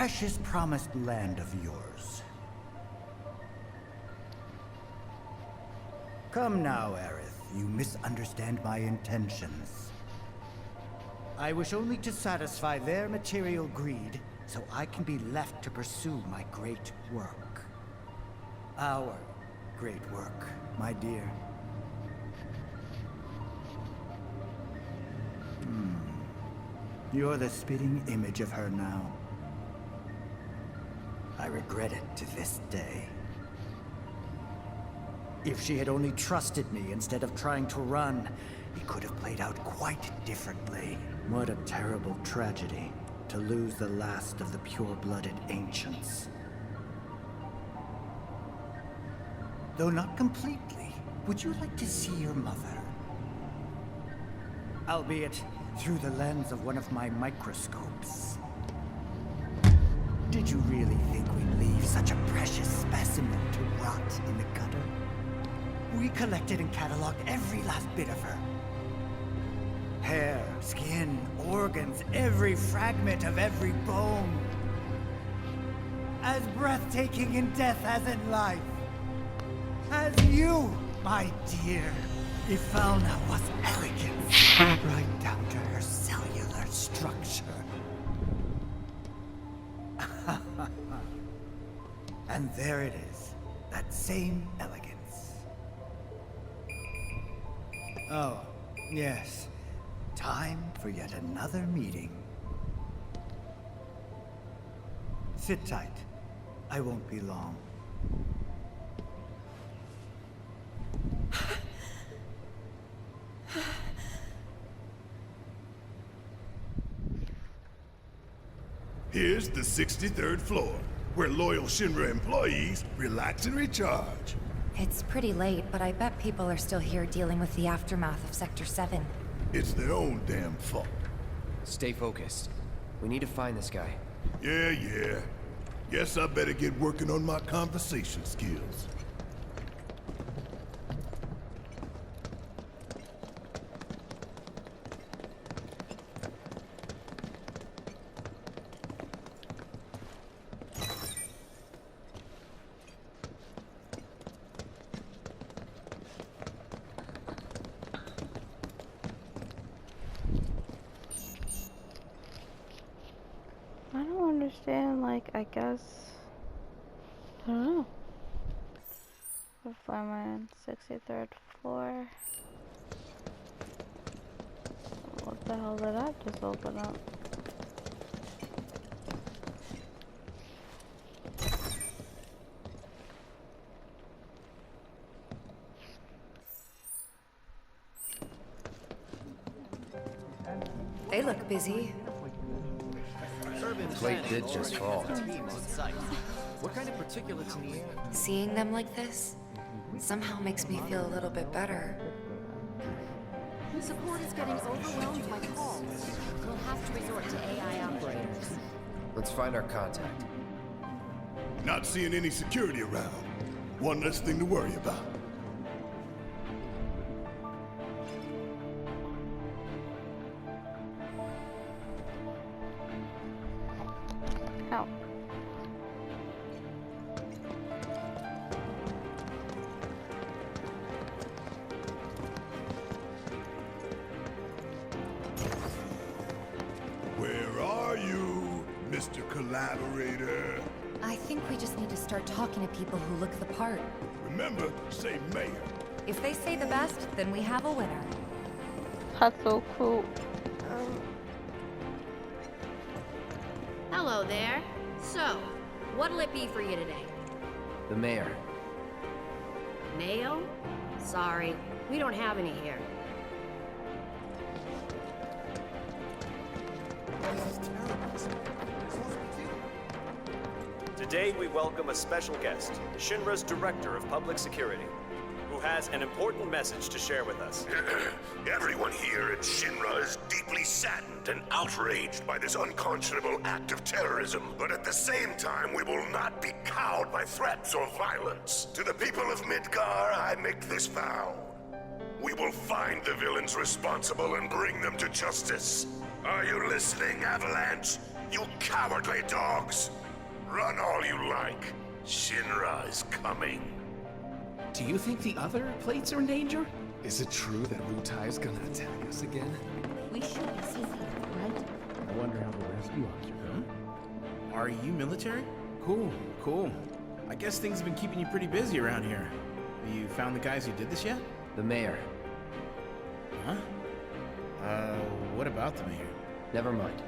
precious promised land of yours. Come now, Aerith. You misunderstand my intentions. I wish only to satisfy their material greed, so I can be left to pursue my great work. Our great work, my dear. You're the spitting image of her now. I regret it to this day. If she had only trusted me instead of trying to run, it could have played out quite differently. What a terrible tragedy, to lose the last of the pure-blooded ancients. Though not completely, would you like to see your mother? Albeit through the lens of one of my microscopes. Did you really think we'd leave such a precious specimen to rot in the gutter? We collected and cataloged every last bit of her. Hair, skin, organs, every fragment of every bone. As breathtaking in death as in life. As you, my dear. If Fauna was elegance, right down to her cellular structure. And there it is, that same elegance. Oh, yes. Time for yet another meeting. Sit tight. I won't be long. Here's the 63rd floor, where loyal Shinra employees relax and recharge. It's pretty late, but I bet people are still here dealing with the aftermath of Sector 7. It's their own damn fault. Stay focused. We need to find this guy. Yeah. Guess I better get working on my conversation skills. I don't understand, like, I guess, I don't know. What if I'm on 63rd floor? What the hell did that just open up? They look busy. Plate did just fall. What kind of particulates in the air? Seeing them like this somehow makes me feel a little bit better. Support is getting overwhelmed by calls. We'll have to resort to AI operators. Let's find our contact. Not seeing any security around. One less thing to worry about. Ow. Where are you, Mr. Collaborator? I think we just need to start talking to people who look the part. Remember, say mayor. If they say the best, then we have a winner. That's so cool. Hello there. So, what'll it be for you today? The mayor. Mayo? Sorry, we don't have any here. Today we welcome a special guest, Shinra's Director of Public Security, who has an important message to share with us. Everyone here at Shinra is deeply saddened and outraged by this unconscionable act of terrorism. But at the same time, we will not be cowed by threats or violence. To the people of Midgar, I make this vow. We will find the villains responsible and bring them to justice. Are you listening, Avalanche? You cowardly dogs! Run all you like. Shinra is coming. Do you think the other plates are in danger? Is it true that Wutai's gonna attack us again? We should be safe here, right? I wonder how the rescue officer Are you military? Cool, cool. I guess things have been keeping you pretty busy around here. Have you found the guys who did this yet? The mayor. Huh? What about the mayor? Never mind.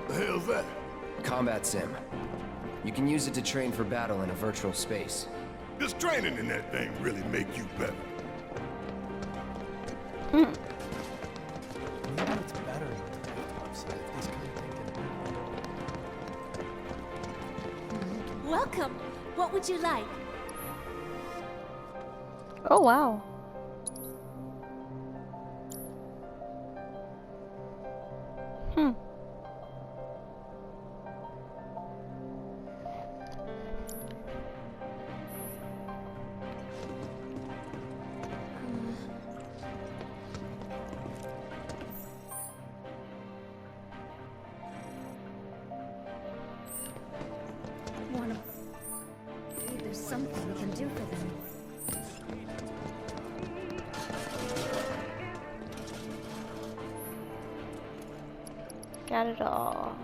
The hell's that? Combat sim. You can use it to train for battle in a virtual space. Does training in that thing really make you better? Maybe it's better than the website if this kind of thing can Welcome. What would you like? Oh wow. There's something we can do for them. Got it all.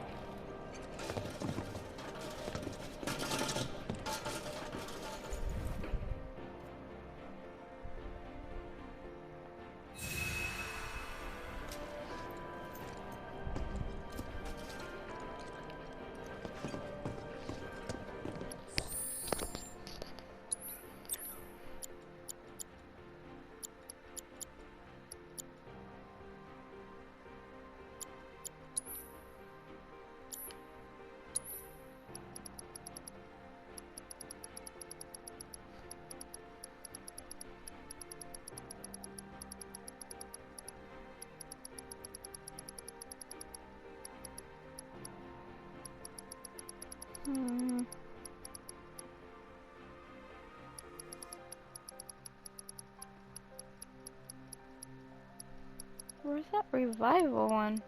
Where's that revival one?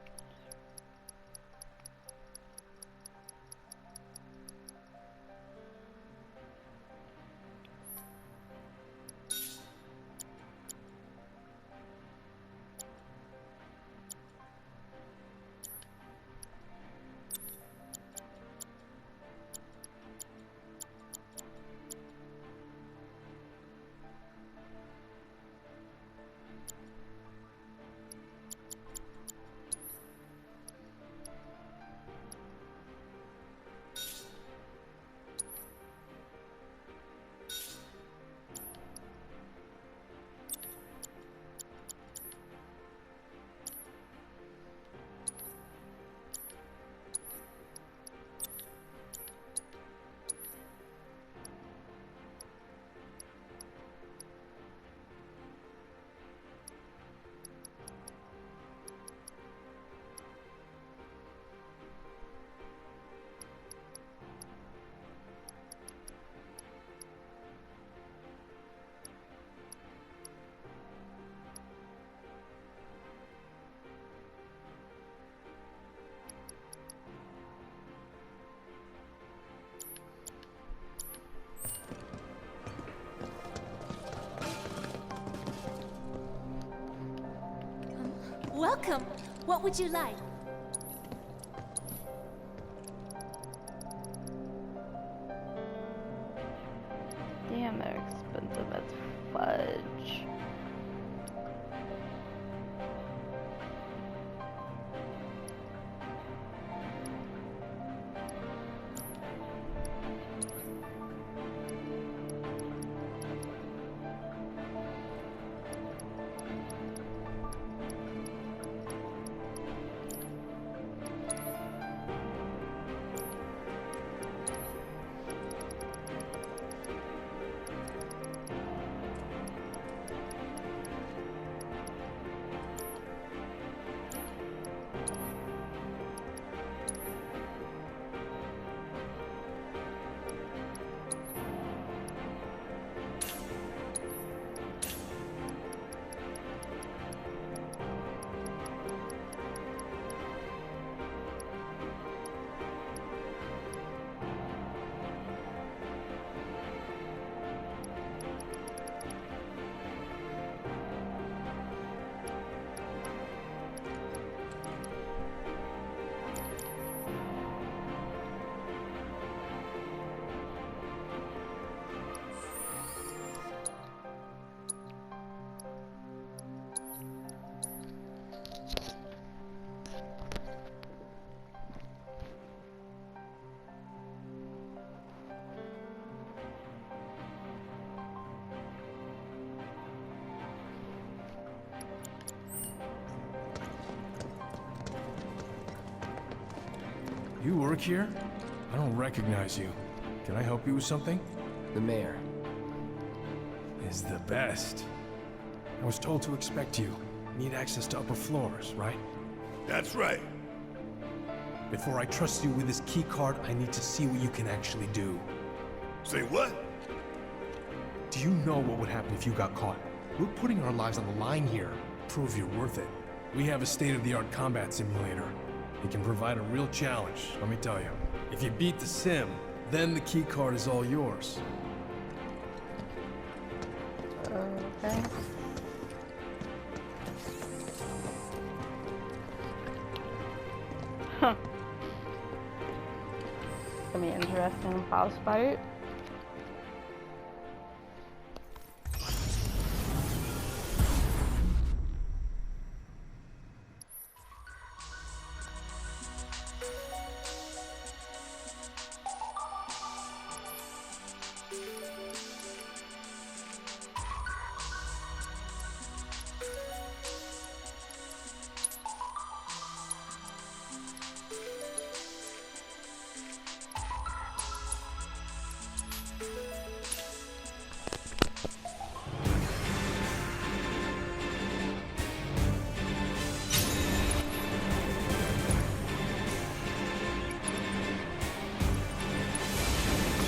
Welcome. What would you like? Damn, they're expensive as fudge. You work here? I don't recognize you. Can I help you with something? The mayor. Is the best. I was told to expect you. Need access to upper floors, right? That's right. Before I trust you with this key card, I need to see what you can actually do. Say what? Do you know what would happen if you got caught? We're putting our lives on the line here. Prove you're worth it. We have a state-of-the-art combat simulator. It can provide a real challenge, let me tell you. If you beat the sim, then the key card is all yours. Okay. Huh. Gonna be interesting boss fight.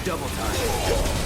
Double time.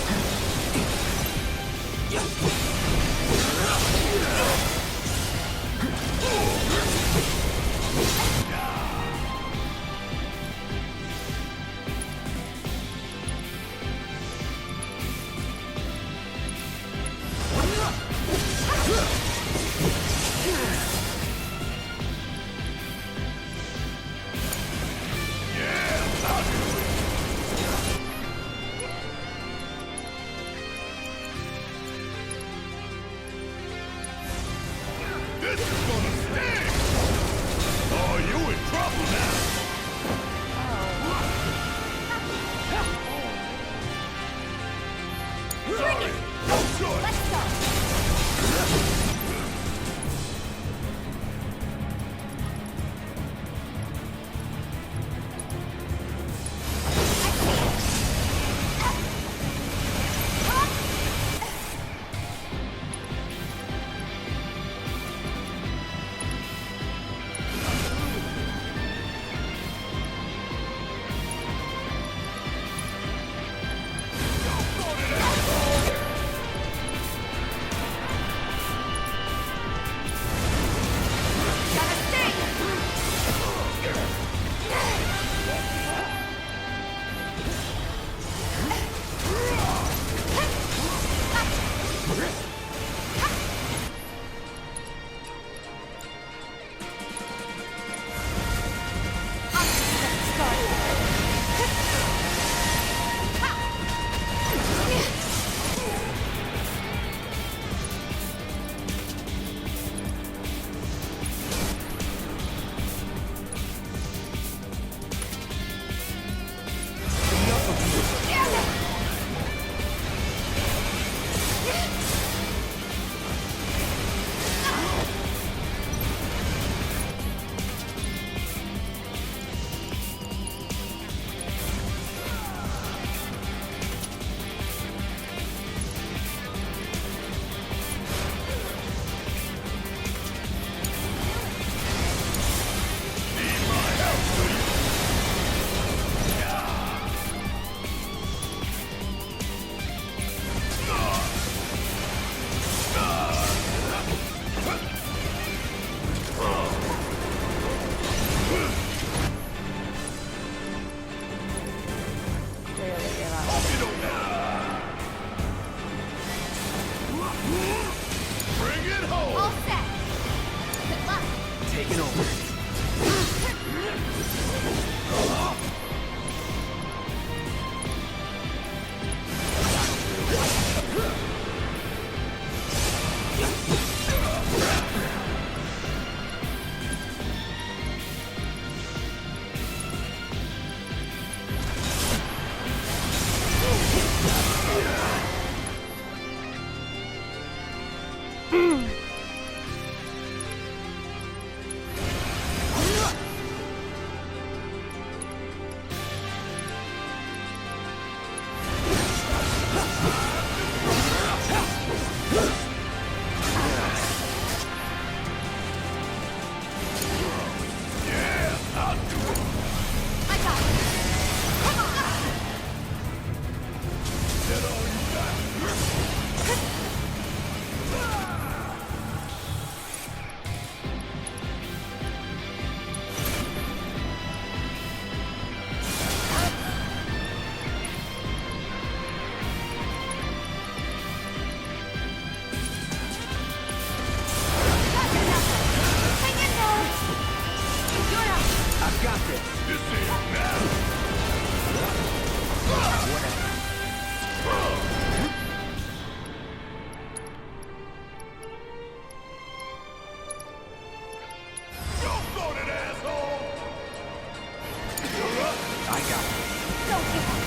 Don't give up.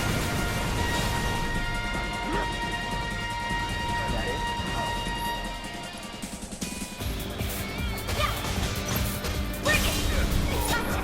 Is that it? Yeah! Bring it! Gotcha!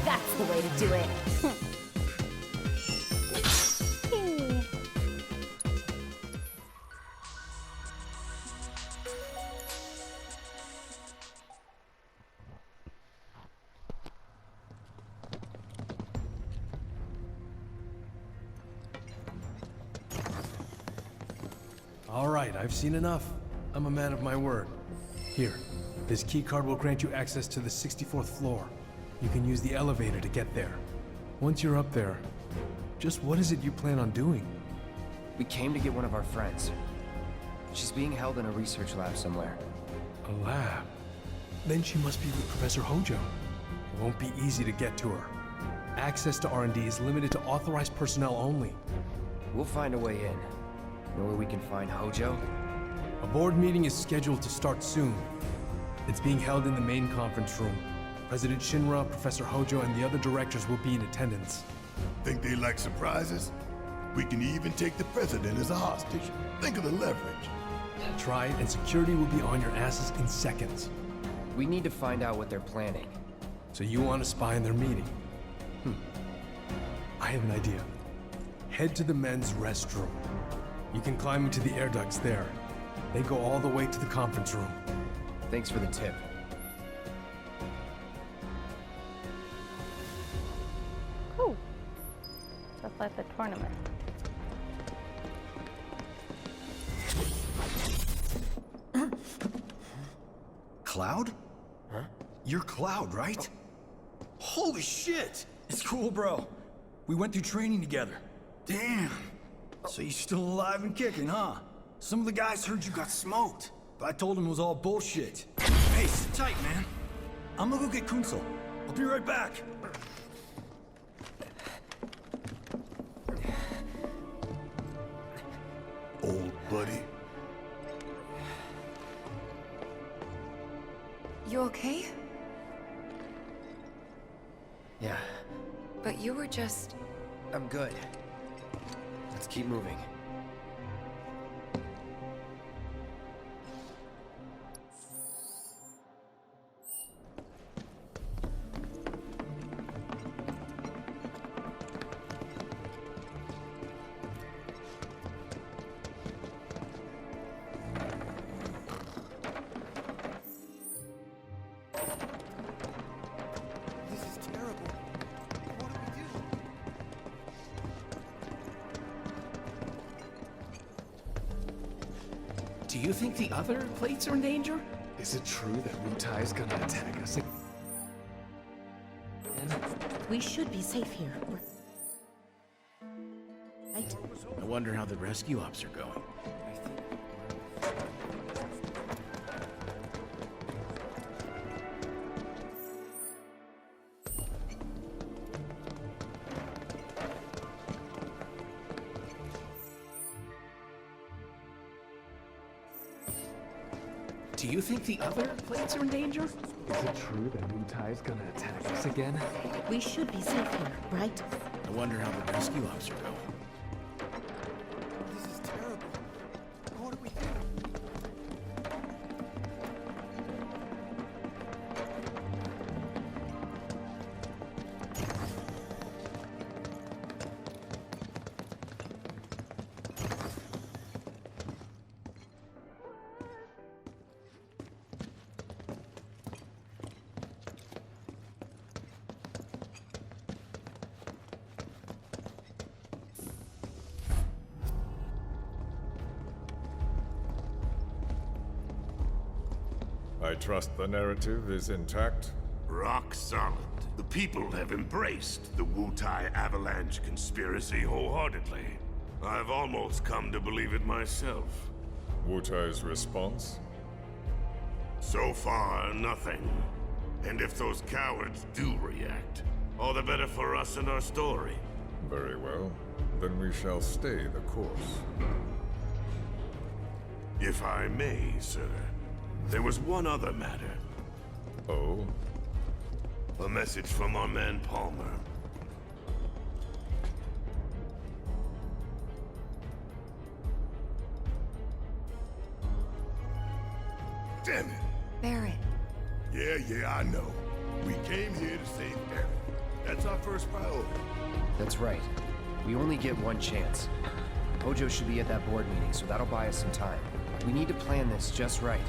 That's the way to do it. All right, I've seen enough. I'm a man of my word. Here, this keycard will grant you access to the 64th floor. You can use the elevator to get there. Once you're up there, just what is it you plan on doing? We came to get one of our friends. She's being held in a research lab somewhere. A lab? Then she must be with Professor Hojo. It won't be easy to get to her. Access to R&D is limited to authorized personnel only. We'll find a way in. Know where we can find Hojo? A board meeting is scheduled to start soon. It's being held in the main conference room. President Shinra, Professor Hojo, and the other directors will be in attendance. Think they like surprises? We can even take the president as a hostage. Think of the leverage. Try it, and security will be on your asses in seconds. We need to find out what they're planning. So you want to spy in their meeting? I have an idea. Head to the men's restroom. You can climb into the air ducts there. They go all the way to the conference room. Thanks for the tip. Cool. Just like the tournament. Cloud? Huh? You're Cloud, right? Holy shit! It's cool, bro. We went through training together. Damn. So you're still alive and kicking, huh? Some of the guys heard you got smoked, but I told them it was all bullshit. Hey, sit tight, man. I'm gonna go get Kunsel. I'll be right back. Old buddy. You okay? Yeah, But you were just... I'm good. Let's keep moving. This is terrible. What do we do? Do you think the other plates are in danger? Is it true that Wutai's gonna attack us again? We should be safe here. Right? I wonder how the rescue ops are going. Do you think the other plates are in danger? Is it true that Wutai's gonna attack us again? We should be safe here, right? I wonder how the rescue ops are going. This is terrible. What do we do? I trust the narrative is intact? Rock solid. The people have embraced the Wutai Avalanche conspiracy wholeheartedly. I've almost come to believe it myself. Wutai's response? So far, nothing. And if those cowards do react, all the better for us and our story. Very well. Then we shall stay the course. If I may, sir, there was one other matter. Oh? A message from our man Palmer. Damn it! Barrett. Yeah, I know. We came here to save Barrett. That's our first priority. That's right. We only get one chance. Hojo should be at that board meeting, so that'll buy us some time. We need to plan this just right.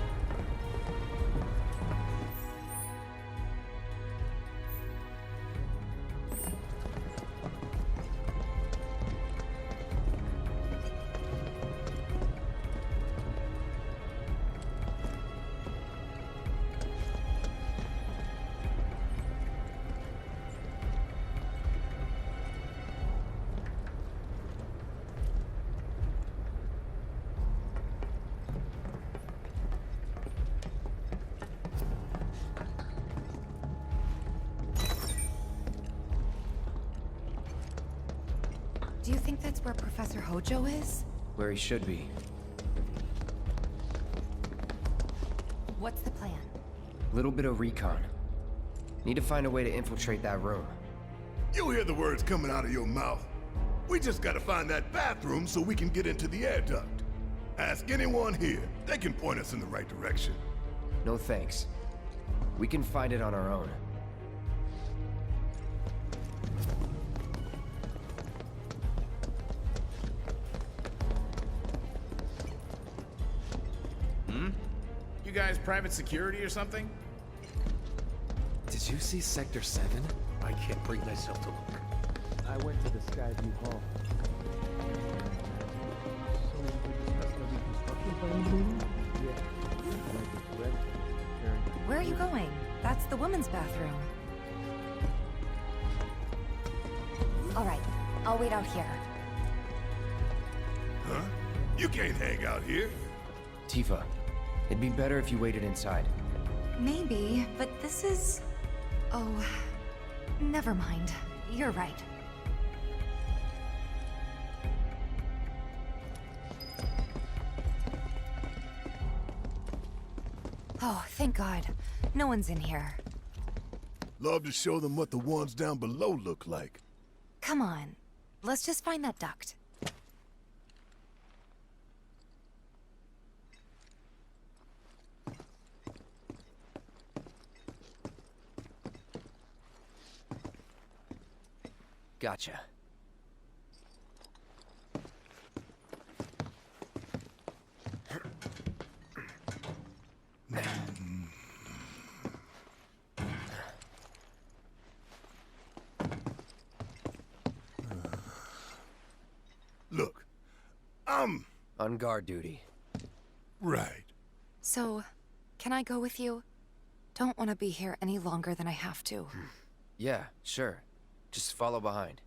Do you think that's where Professor Hojo is? Where he should be. What's the plan? Little bit of recon. Need to find a way to infiltrate that room. You hear the words coming out of your mouth. We just gotta find that bathroom so we can get into the air duct. Ask anyone here. They can point us in the right direction. No thanks. We can find it on our own. You guys private security or something? Did you see Sector 7? I can't bring myself to look. I went to the Skyview Hall. So we discussed the reconstruction plans, maybe? Yeah. I just read. Where are you going? That's the women's bathroom. All right, I'll wait out here. Huh? You can't hang out here. Tifa, it'd be better if you waited inside. Maybe, but this is... Oh, never mind. You're right. Oh, thank God. No one's in here. Love to show them what the ones down below look like. Come on. Let's just find that duct. Gotcha. Look, on guard duty. Right. So, can I go with you? Don't want to be here any longer than I have to. Yeah, sure. Just follow behind.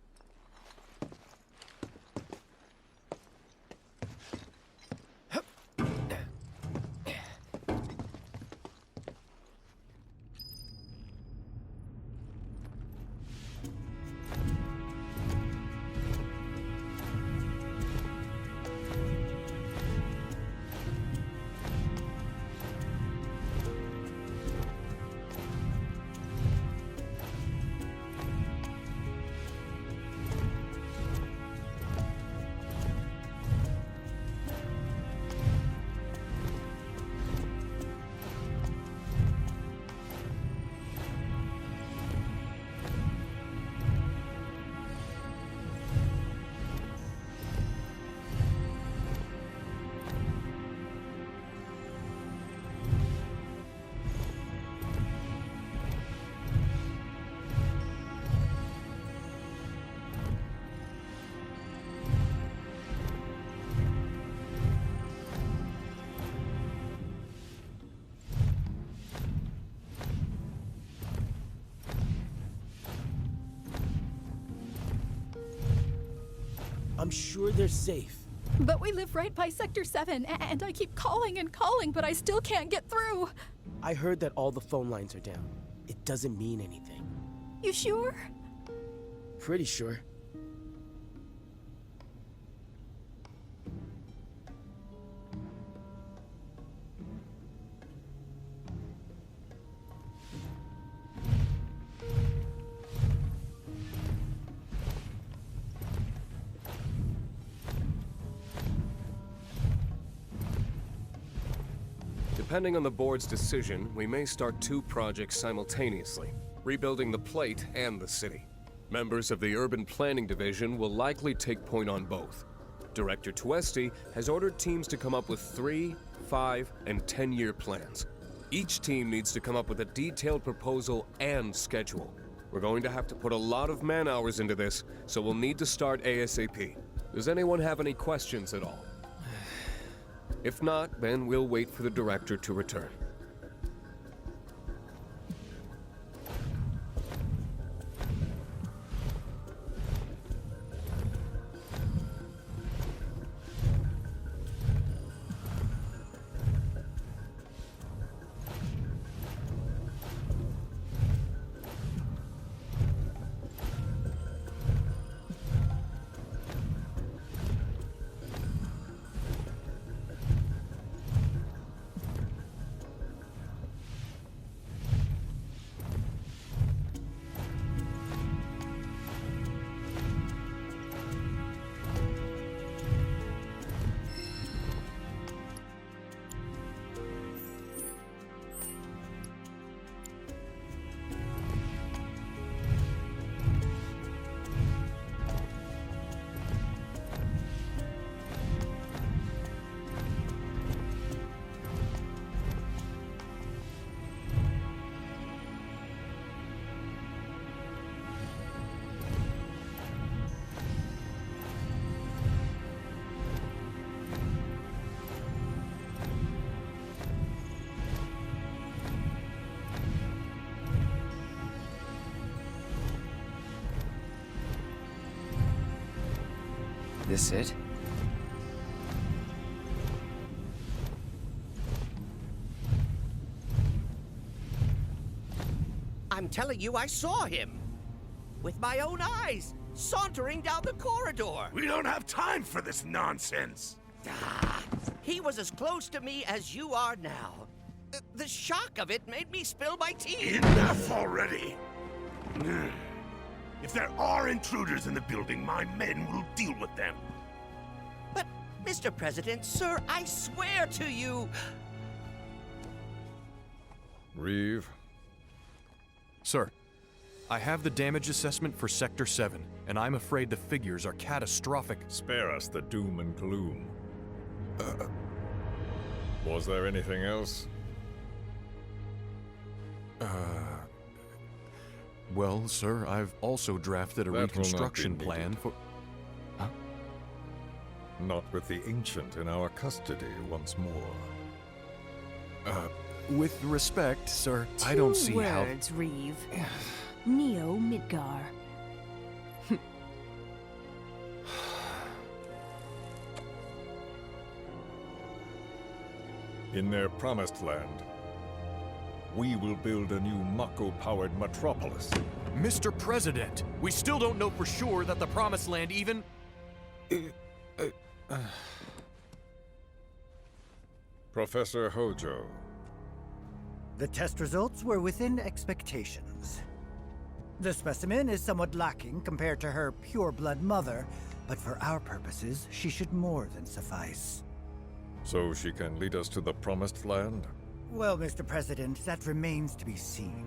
I'm sure they're safe. But we live right by Sector 7, and I keep calling and calling, but I still can't get through. I heard that all the phone lines are down. It doesn't mean anything. You sure? Pretty sure. Depending on the board's decision, we may start 2 projects simultaneously, rebuilding the plate and the city. Members of the Urban Planning Division will likely take point on both. Director Tuesti has ordered teams to come up with 3, 5, and 10-year plans. Each team needs to come up with a detailed proposal and schedule. We're going to have to put a lot of man-hours into this, so we'll need to start ASAP. Does anyone have any questions at all? If not, then we'll wait for the director to return. This it? I'm telling you, I saw him. With my own eyes, sauntering down the corridor. We don't have time for this nonsense. He was as close to me as you are now. The shock of it made me spill my tea. Enough already. If there are intruders in the building, my men will deal with them. But, Mr. President, sir, I swear to you... Reeve? Sir, I have the damage assessment for Sector 7, and I'm afraid the figures are catastrophic. Spare us the doom and gloom. Was there anything else? Well, sir, I've also drafted a reconstruction plan for... Huh? Not with the Ancient in our custody once more. With respect, sir, I don't see how... 2 words, Reeve. Neo Midgar. In their promised land, we will build a new Mako-powered metropolis. Mr. President, we still don't know for sure that the Promised Land even... Professor Hojo. The test results were within expectations. The specimen is somewhat lacking compared to her pure-blood mother, but for our purposes, she should more than suffice. So she can lead us to the Promised Land? Well, Mr. President, that remains to be seen.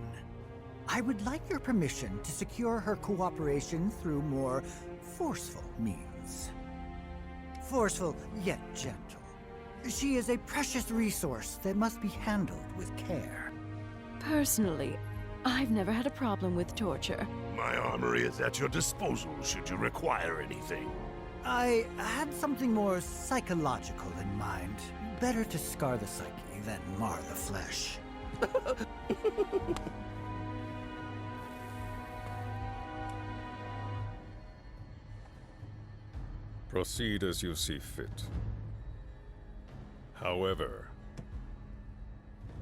I would like your permission to secure her cooperation through more forceful means. Forceful, yet gentle. She is a precious resource that must be handled with care. Personally, I've never had a problem with torture. My armory is at your disposal should you require anything. I had something more psychological in mind. Better to scar the psyche than mar the flesh. Proceed as you see fit. However,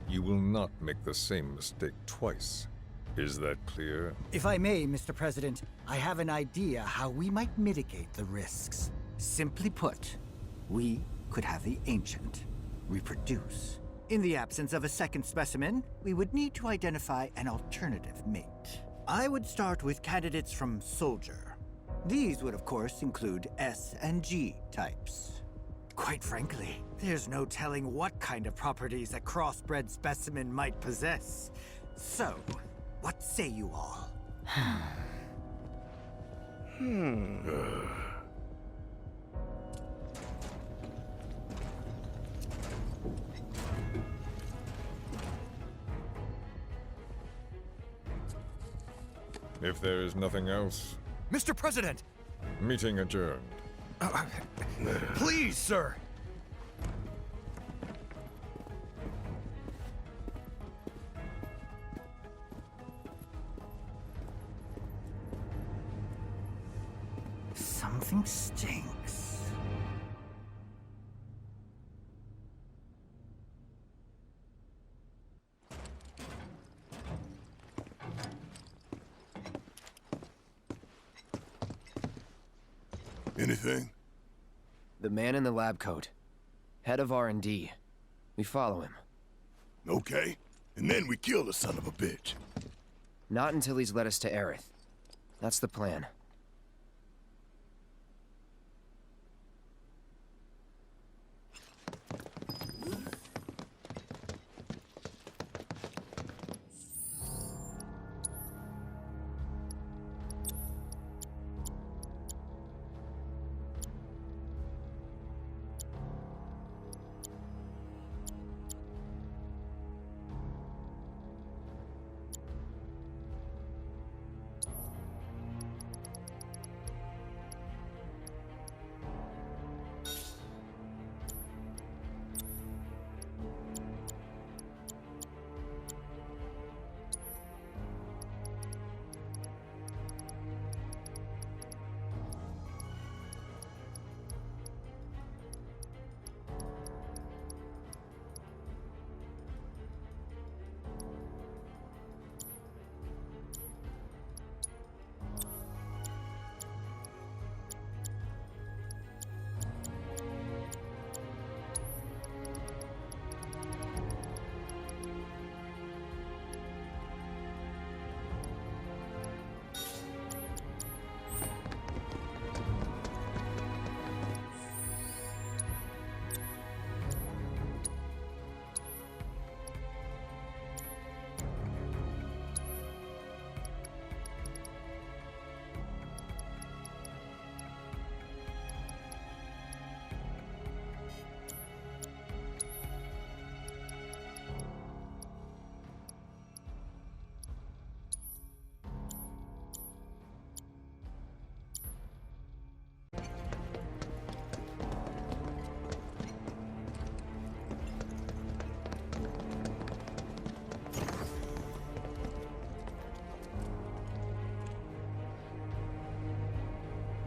you will not make the same mistake twice. Is that clear? If I may, Mr. President, I have an idea how we might mitigate the risks. Simply put, we could have the Ancient reproduce. In the absence of a second specimen, we would need to identify an alternative mate. I would start with candidates from Soldier. These would, of course, include S and G types. Quite frankly, there's no telling what kind of properties a crossbred specimen might possess. So, what say you all? If there is nothing else, Mr. President! meeting adjourned. Please, sir! Something stinks. Anything? The man in the lab coat. Head of R&D. We follow him. Okay. And then we kill the son of a bitch. Not until he's led us to Aerith. That's the plan.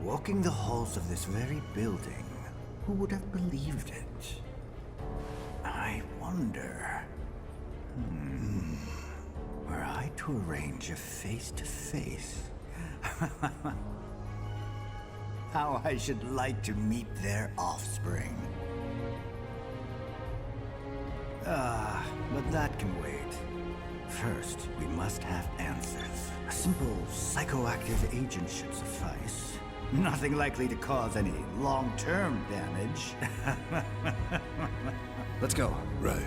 Walking the halls of this very building, who would have believed it? I wonder... Were I to arrange a face-to-face... how I should like to meet their offspring. But that can wait. First, we must have answers. A simple psychoactive agent should suffice. Nothing likely to cause any long-term damage. Let's go. Right.